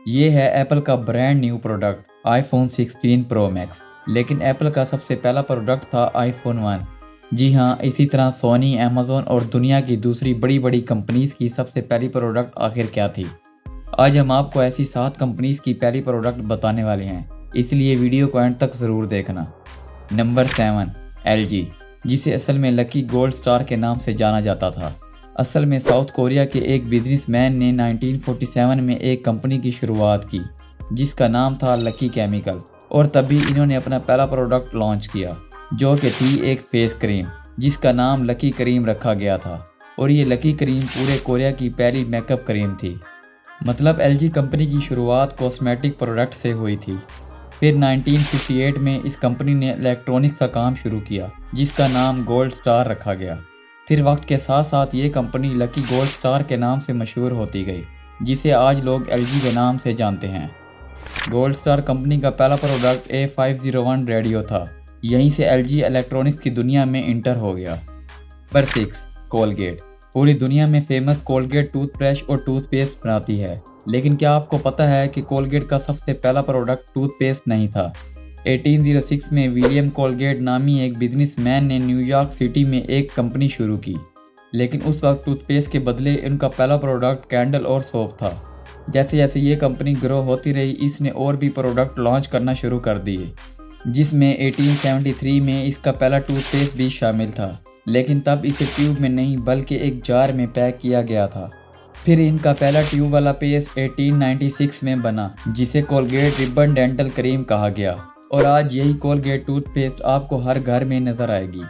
ये है एप्पल का brand new product iPhone 16 pro max. लेकिन एप्पल का सबसे पहला प्रोडक्ट था आईफोन 1। जी हाँ, इसी तरह सोनी, अमेज़न और दुनिया की दूसरी बड़ी बड़ी कंपनीज़ की सबसे पहली प्रोडक्ट आखिर क्या थी। आज हम आपको ऐसी 7 कंपनीज़ की पहली प्रोडक्ट बताने वाले हैं, इसलिए वीडियो को एंड तक ज़रूर देखना। नंबर 7, LG, जिसे असल में लकी गोल्ड स्टार के नाम से जाना जाता था। असल में साउथ कोरिया के एक बिजनेसमैन ने 1947 में एक कंपनी की शुरुआत की जिसका नाम था लकी केमिकल, और तभी इन्होंने अपना पहला प्रोडक्ट लॉन्च किया जो कि थी एक फेस क्रीम जिसका नाम लकी क्रीम रखा गया था। और ये लकी क्रीम पूरे कोरिया की पहली मेकअप क्रीम थी। मतलब LG कंपनी की शुरुआत कॉस्मेटिक प्रोडक्ट से हुई थी। फिर 1958 में इस कंपनी ने इलेक्ट्रॉनिक्स का काम शुरू किया जिसका नाम गोल्ड स्टार रखा गया। फिर वक्त के साथ साथ ये कंपनी लकी गोल्ड स्टार के नाम से मशहूर होती गई, जिसे आज लोग LG के नाम से जानते हैं। गोल्ड स्टार कंपनी का पहला प्रोडक्ट A501 रेडियो था। यहीं से LG इलेक्ट्रॉनिक्स की दुनिया में इंटर हो गया। Number 6, Colgate. पूरी दुनिया में फेमस कोलगेट टूथब्रश और टूथपेस्ट बनाती है, लेकिन क्या आपको पता है कि कोलगेट का सबसे पहला प्रोडक्ट टूथपेस्ट नहीं था। 1806 में विलियम कोलगेट नामी एक बिजनेसमैन ने न्यूयॉर्क सिटी में एक कंपनी शुरू की, लेकिन उस वक्त टूथपेस्ट के बदले उनका पहला प्रोडक्ट कैंडल और सोप था। जैसे जैसे ये कंपनी ग्रो होती रही, इसने और भी प्रोडक्ट लॉन्च करना शुरू कर दिए, जिसमें 1873 में इसका पहला टूथपेस्ट भी शामिल था, लेकिन तब इसे ट्यूब में नहीं बल्कि एक जार में पैक किया गया था। फिर इनका पहला ट्यूब वाला पेस्ट 1896 में बना जिसे कोलगेट रिबन डेंटल क्रीम कहा गया, और आज यही कोलगेट टूथपेस्ट आपको हर घर में नज़र आएगी।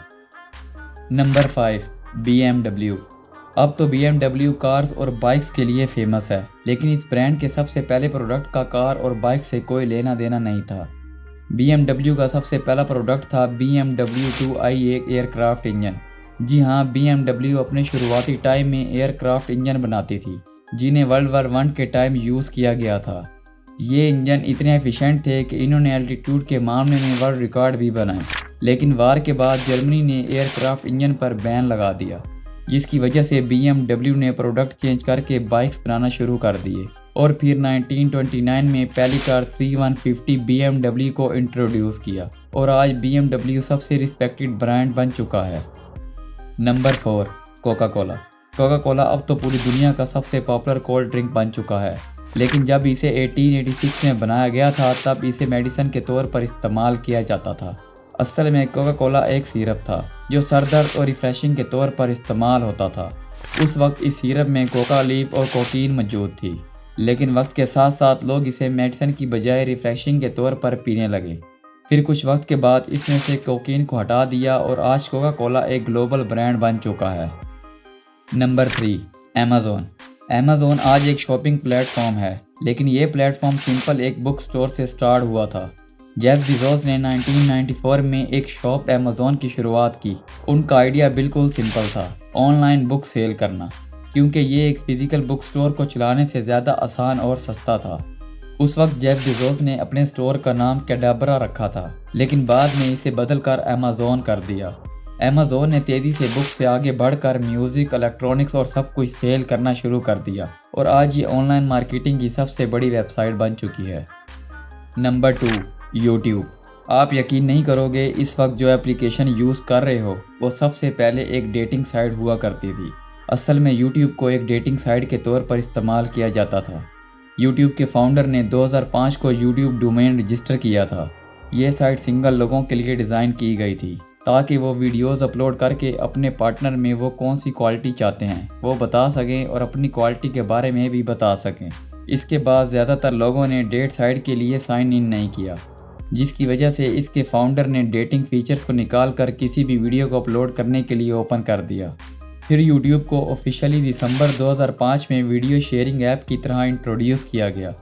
Number 5, BMW। अब तो BMW कार्स और बाइक्स के लिए फेमस है, लेकिन इस ब्रांड के सबसे पहले प्रोडक्ट का कार और बाइक से कोई लेना देना नहीं था। BMW का सबसे पहला प्रोडक्ट था BMW 2i, एक एयरक्राफ्ट इंजन। जी हाँ, BMW अपने शुरुआती टाइम में एयरक्राफ्ट इंजन बनाती थी जिन्हें वर्ल्ड वॉर 1 के टाइम यूज़ किया गया था। ये इंजन इतने एफिशिएंट थे कि इन्होंने एल्टीट्यूड के मामले में वर्ल्ड रिकॉर्ड भी बनाए, लेकिन वार के बाद जर्मनी ने एयरक्राफ्ट इंजन पर बैन लगा दिया, जिसकी वजह से BMW ने प्रोडक्ट चेंज करके बाइक्स बनाना शुरू कर दिए। और फिर 1929 में पहली कार 3150 BMW को इंट्रोड्यूस किया, और आज BMW सबसे रिस्पेक्टेड ब्रांड बन चुका है। Number 4, Coca Cola. Coca Cola अब तो पूरी दुनिया का सबसे पॉपुलर कोल्ड ड्रिंक बन चुका है, लेकिन जब इसे 1886 में बनाया गया था तब इसे मेडिसिन के तौर पर इस्तेमाल किया जाता था। असल में कोका कोला एक सिरप था जो सर दर्द और रिफ्रेशिंग के तौर पर इस्तेमाल होता था। उस वक्त इस सिरप में कोका लीफ और कोकीन मौजूद थी, लेकिन वक्त के साथ साथ लोग इसे मेडिसिन की बजाय रिफ्रेशिंग के तौर पर पीने लगे। फिर कुछ वक्त के बाद इसमें से कोकीन को हटा दिया और आज कोका कोला एक ग्लोबल ब्रांड बन चुका है। Number 3, Amazon. अमेज़न आज एक शॉपिंग प्लेटफॉर्म है, लेकिन ये प्लेटफॉर्म सिंपल एक बुक स्टोर से स्टार्ट हुआ था। जेफ बेज़ोस ने 1994 में एक शॉप अमेज़न की शुरुआत की। उनका आइडिया बिल्कुल सिंपल था, ऑनलाइन बुक सेल करना, क्योंकि ये एक फिजिकल बुक स्टोर को चलाने से ज़्यादा आसान और सस्ता था। उस वक्त जेफ बेज़ोस ने अपने स्टोर का नाम कैडाबरा रखा था, लेकिन बाद में इसे बदलकर अमेज़न कर दिया। अमेज़न ने तेज़ी से बुक से आगे बढ़कर म्यूज़िक, इलेक्ट्रॉनिक्स और सब कुछ सेल करना शुरू कर दिया, और आज ये ऑनलाइन मार्केटिंग की सबसे बड़ी वेबसाइट बन चुकी है। Number 2, YouTube. आप यकीन नहीं करोगे, इस वक्त जो एप्लीकेशन यूज़ कर रहे हो वो सबसे पहले एक डेटिंग साइट हुआ करती थी। असल में यूट्यूब को एक डेटिंग साइट के तौर पर इस्तेमाल किया जाता था। यूट्यूब के फाउंडर ने 2005 को यूट्यूब डोमेन रजिस्टर किया था। ये साइट सिंगल लोगों के लिए डिज़ाइन की गई थी ताकि वो वीडियोस अपलोड करके अपने पार्टनर में वो कौन सी क्वालिटी चाहते हैं वो बता सकें और अपनी क्वालिटी के बारे में भी बता सकें। इसके बाद ज़्यादातर लोगों ने डेट साइट के लिए साइन इन नहीं किया, जिसकी वजह से इसके फाउंडर ने डेटिंग फीचर्स को निकाल कर किसी भी वीडियो को अपलोड करने के लिए ओपन कर दिया। फिर यूट्यूब को ऑफिशियली दिसंबर 2005 में वीडियो शेयरिंग ऐप की तरह इंट्रोड्यूस किया गया,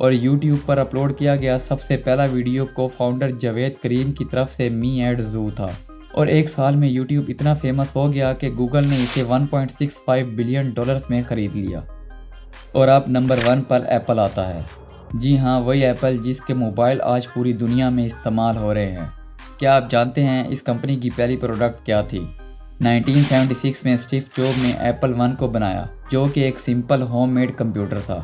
और यूट्यूब पर अपलोड किया गया सबसे पहला वीडियो को फाउंडर जावेद करीम की तरफ से मी एड जू था। और एक साल में यूट्यूब इतना फेमस हो गया कि गूगल ने इसे $1.65 बिलियन में ख़रीद लिया। और अब नंबर 1 पर एप्पल आता है। जी हाँ, वही एप्पल जिसके मोबाइल आज पूरी दुनिया में इस्तेमाल हो रहे हैं। क्या आप जानते हैं इस कंपनी की पहली प्रोडक्ट क्या थी? 1976 में स्टीव जॉब ने एप्पल 1 को बनाया, जो कि एक सिंपल होममेड कंप्यूटर था।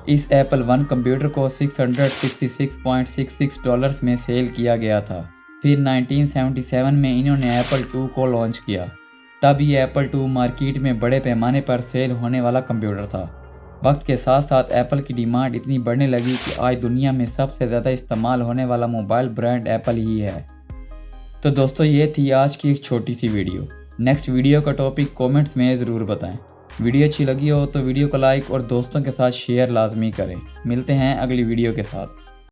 इस एप्पल वन कंप्यूटर को $666.66 में सेल किया गया था। फिर 1977 में इन्होंने एप्पल टू को लॉन्च किया। तब ये एप्पल टू मार्केट में बड़े पैमाने पर सेल होने वाला कंप्यूटर था। वक्त के साथ साथ एप्पल की डिमांड इतनी बढ़ने लगी कि आज दुनिया में सबसे ज़्यादा इस्तेमाल होने वाला मोबाइल ब्रांड एप्पल ही है। तो दोस्तों, ये थी आज की एक छोटी सी वीडियो। नेक्स्ट वीडियो का टॉपिक कमेंट्स में ज़रूर बताएं। वीडियो अच्छी लगी हो तो वीडियो को लाइक और दोस्तों के साथ शेयर लाजमी करें। मिलते हैं अगली वीडियो के साथ।